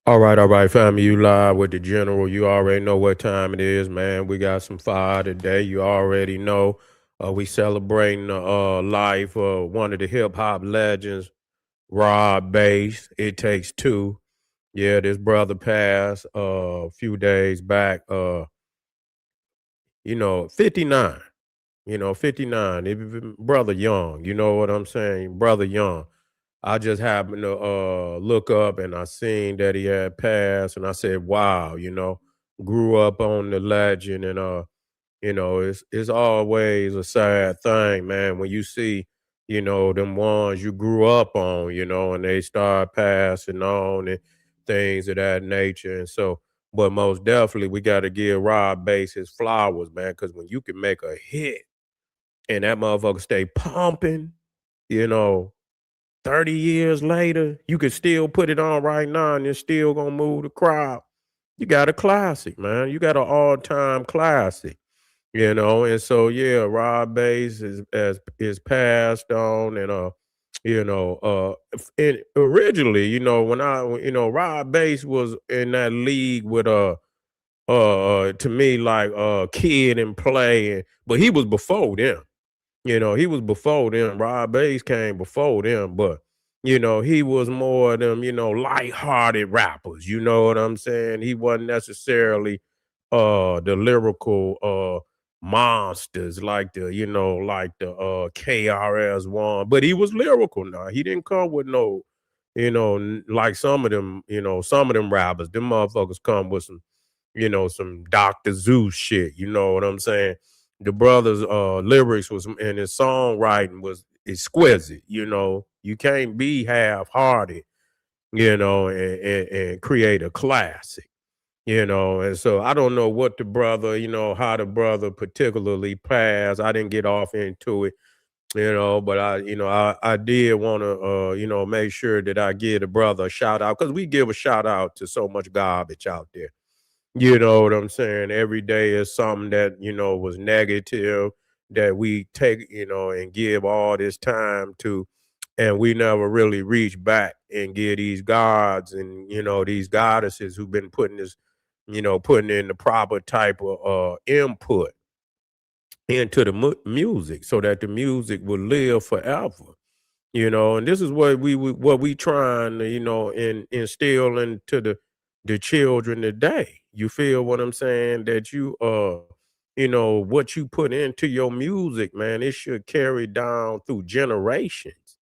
All right, family. You live with the general. You already know what time it is, man. We got some fire today. You already know. We celebrating the life of one of the hip hop legends, Rob Bass. It takes two. Yeah, this brother passed a few days back. 59. 59. Brother young. You know what I'm saying? Brother young. I just happened to look up and I seen that he had passed, and I said, "Wow," grew up on the legend, and it's always a sad thing, man, when you see, them ones you grew up on, and they start passing on and things of that nature, and so. But most definitely, we got to give Rob Bass his flowers, man, because when you can make a hit and that motherfucker stay pumping, you know, 30 years later, you can still put it on right now and it's still gonna move the crowd. You got a classic, man. You got an all-time classic, and so yeah, Rob Bass is passed on and and originally, Rob Bass was in that league with to me like Kid and Play, but he was before them. He was before them. Rob Bass came before them, but he was more of them, light-hearted rappers. You know what I'm saying? He wasn't necessarily the lyrical monsters like the KRS One, but he was lyrical now. He didn't come with no, like some of them rappers, them motherfuckers come with some Dr. Zeus shit. You know what I'm saying? The brother's lyrics was and his songwriting was exquisite. You can't be half-hearted, and create a classic. And so I don't know what the brother, how the brother particularly passed. I didn't get off into it, but I did want to, make sure that I give the brother a shout out because we give a shout out to so much garbage out there. You know what I'm saying? Every day is something that, was negative that we take, and give all this time to, and we never really reach back and give these gods and, these goddesses who've been putting in the proper type of input into the music so that the music will live forever. And this is what we trying to instill into the children today. You feel what I'm saying? That what you put into your music, man, it should carry down through generations.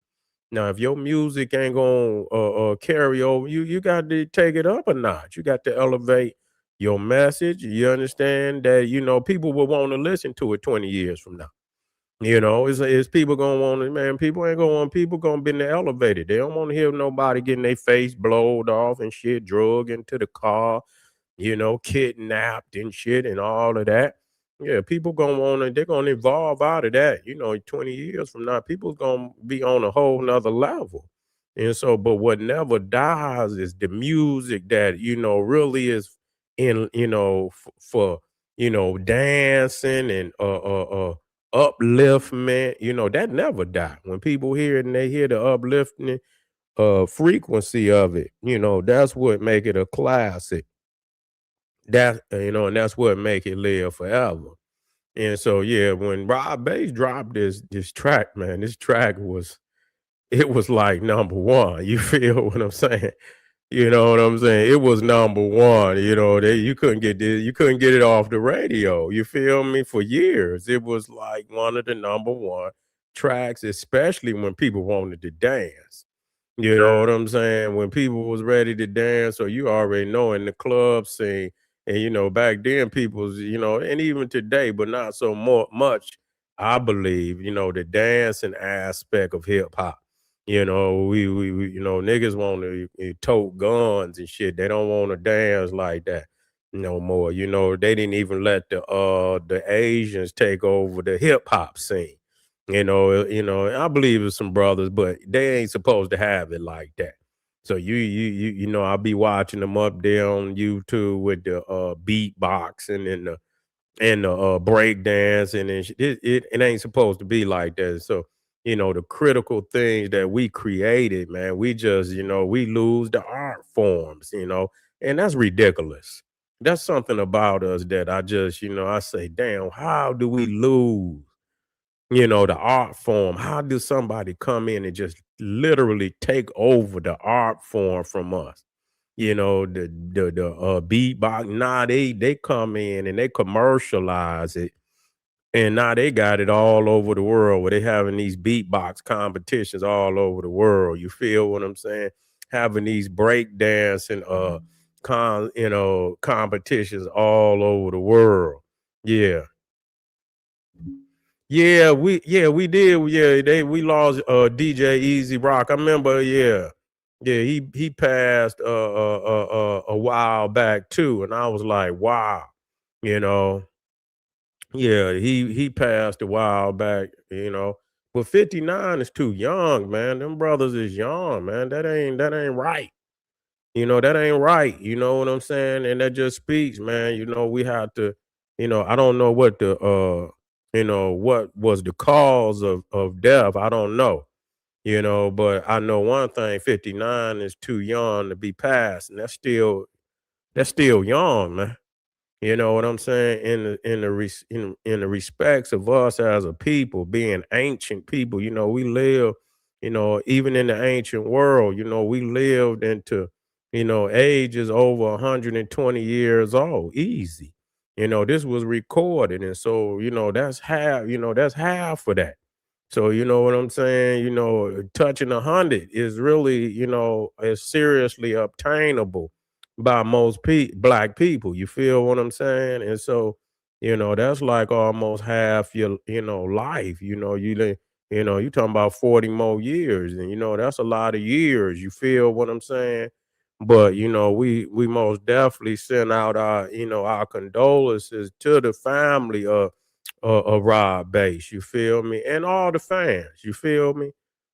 Now, if your music ain't gonna carry over, you got to take it up a notch. You got to elevate your message. You understand that people will want to listen to it 20 years from now. Is people gonna want it, man? People ain't gonna want people gonna be in the elevator. They don't want to hear nobody getting their face blowed off and shit, drug into the car, kidnapped and shit and all of that. Yeah, people gonna want to, they're gonna evolve out of that. 20 years from now, people's gonna be on a whole nother level. And so, but what never dies is the music that, really is in, for, dancing and upliftment, that never die. When people hear it and they hear the uplifting frequency of it, that's what make it a classic. And that's what make it live forever. And so yeah, when Rob Bass dropped this track, man, this track was it was like number one. You feel what I'm saying? You know what I'm saying? It was number one. You couldn't get it off the radio. You feel me? For years, it was like one of the number one tracks, especially when people wanted to dance. You know what I'm saying? When people was ready to dance, or you already know in the club scene, and back then people's, and even today, but not so much. I believe, the dancing aspect of hip hop. We niggas want to tote guns and shit. They don't want to dance like that no more. They didn't even let the Asians take over the hip hop scene. I believe it's some brothers, but they ain't supposed to have it like that. So I'll be watching them up there on YouTube with the beatboxing and the break dance and it ain't supposed to be like that. So the critical things that we created, man, we just, we lose the art forms, and that's ridiculous. That's something about us that I just, I say, damn, how do we lose, the art form? How do somebody come in and just literally take over the art form from us? The beatbox, nah, they come in and they commercialize it, and now they got it all over the world where they having these beatbox competitions all over the world. You feel what I'm saying? Having these break dance and competitions all over the world. Yeah. Yeah, we did. Yeah, we lost DJ Easy Rock. I remember, yeah. Yeah, he passed a while back too, and I was like, wow, you know. Yeah, he passed a while back. But 59 is too young, man. Them brothers is young, man. That ain't right. That ain't right. You know what I'm saying? And that just speaks, man. We have to, I don't know what what was the cause of death. I don't know. But I know one thing, 59 is too young to be passed, and that's still young, man. You know what I'm saying? In the respects of us as a people, being ancient people, we live, even in the ancient world, we lived into, ages over 120 years old, easy. This was recorded, and so that's half of that. So you know what I'm saying? Touching 100 is really, is seriously obtainable by most black people. You feel what I'm saying? And so, that's like almost half your, life. You talking about 40 more years, and that's a lot of years. You feel what I'm saying? But we most definitely send out our condolences to the family of Rob Base. You feel me? And all the fans. You feel me?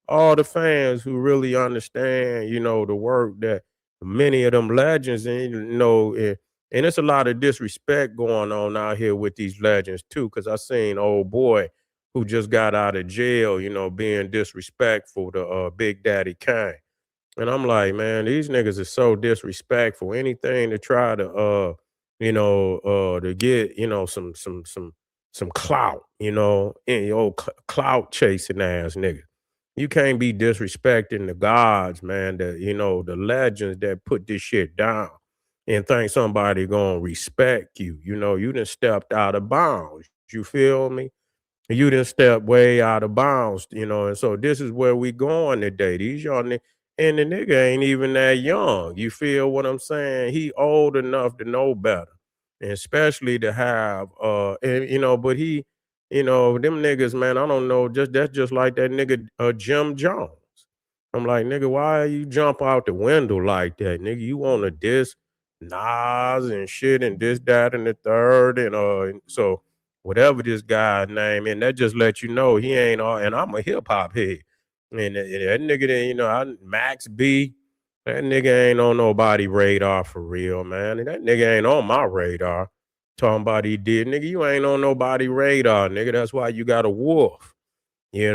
All the fans who really understand, the work that many of them legends, and and it's a lot of disrespect going on out here with these legends too. Cause I seen old boy who just got out of jail, being disrespectful to Big Daddy Kane. And I'm like, man, these niggas are so disrespectful. Anything to try to to get, some clout, and your old clout chasing ass nigga. You can't be disrespecting the gods, man, the legends that put this shit down and think somebody gonna respect you. You done stepped out of bounds. You feel me? You done step way out of bounds, and so this is where we going today. These young and the nigga ain't even that young. You feel what I'm saying? He old enough to know better, and especially to have and but them niggas, man, I don't know, that's just like that nigga Jim Jones. I'm like, nigga, why you jump out the window like that, nigga? You want to diss Nas and shit and this, that, and the third, and so whatever this guy's name, and that just lets you know he ain't all. And I'm a hip hop head, and that nigga, Max B, that nigga ain't on nobody radar for real, man. And that nigga ain't on my radar. Talking about he did, nigga, you ain't on nobody radar, nigga. That's why you got a wolf. You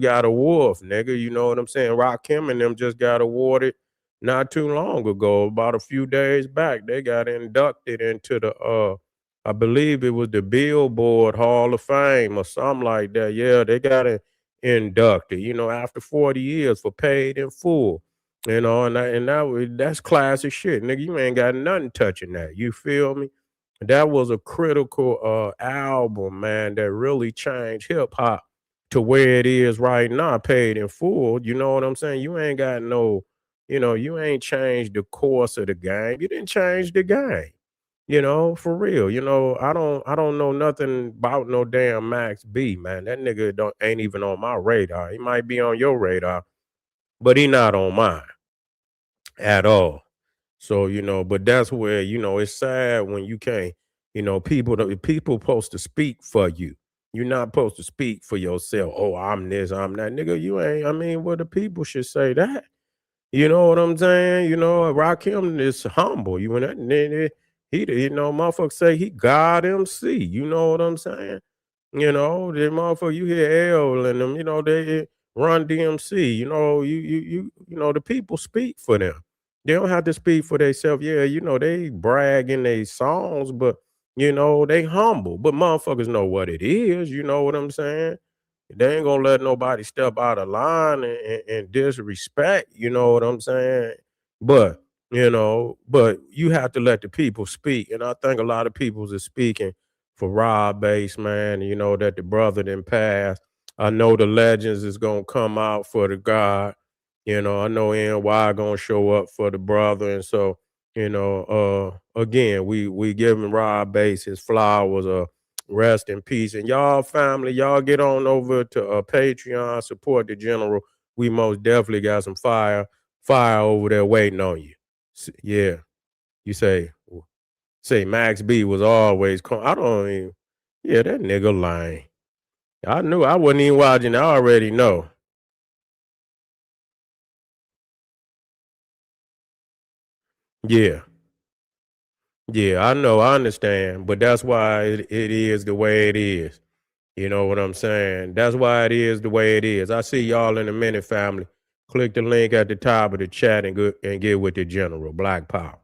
got a wolf, nigga. You know what I'm saying? Rakim and them just got awarded not too long ago, about a few days back. They got inducted into the I believe it was the Billboard Hall of Fame or something like that. Yeah, they got it inducted, after 40 years for paid in full. That's classic shit. Nigga, you ain't got nothing touching that. You feel me? That was a critical album, man, that really changed hip hop to where it is right now, paid in full. You know what I'm saying? You ain't got no, you ain't changed the course of the game. You didn't change the game. For real. I don't know nothing about no damn Max B, man. That nigga don't ain't even on my radar. He might be on your radar, but he not on mine at all. So, but that's where, it's sad when you can't, people supposed to speak for you. You're not supposed to speak for yourself. Oh, I'm this, I'm that. Nigga, you ain't, well, the people should say that. You know what I'm saying? Rakim is humble. You and that nigga, motherfuckers say he God MC. You know what I'm saying? The motherfucker you hear L and them, they run DMC, the people speak for them. They don't have to speak for themselves. Yeah, they brag in their songs, but they humble. But motherfuckers know what it is, you know what I'm saying? They ain't gonna let nobody step out of line and disrespect, you know what I'm saying? But, but you have to let the people speak. And I think a lot of peoples are speaking for Rob Base, man, that the brother didn't pass. I know the legends is gonna come out for the God. I know NY gonna show up for the brother. And so, again, we giving Rob Base his flowers. Rest in peace. And y'all family, y'all get on over to Patreon, support the general. We most definitely got some fire over there waiting on you. Yeah. You say Max B was always I don't even, yeah, that nigga lying. I knew I wasn't even watching. I already know. Yeah. Yeah, I know. I understand. But that's why it is the way it is. You know what I'm saying? That's why it is the way it is. I see y'all in a minute, family. Click the link at the top of the chat and get with the general. Black Power.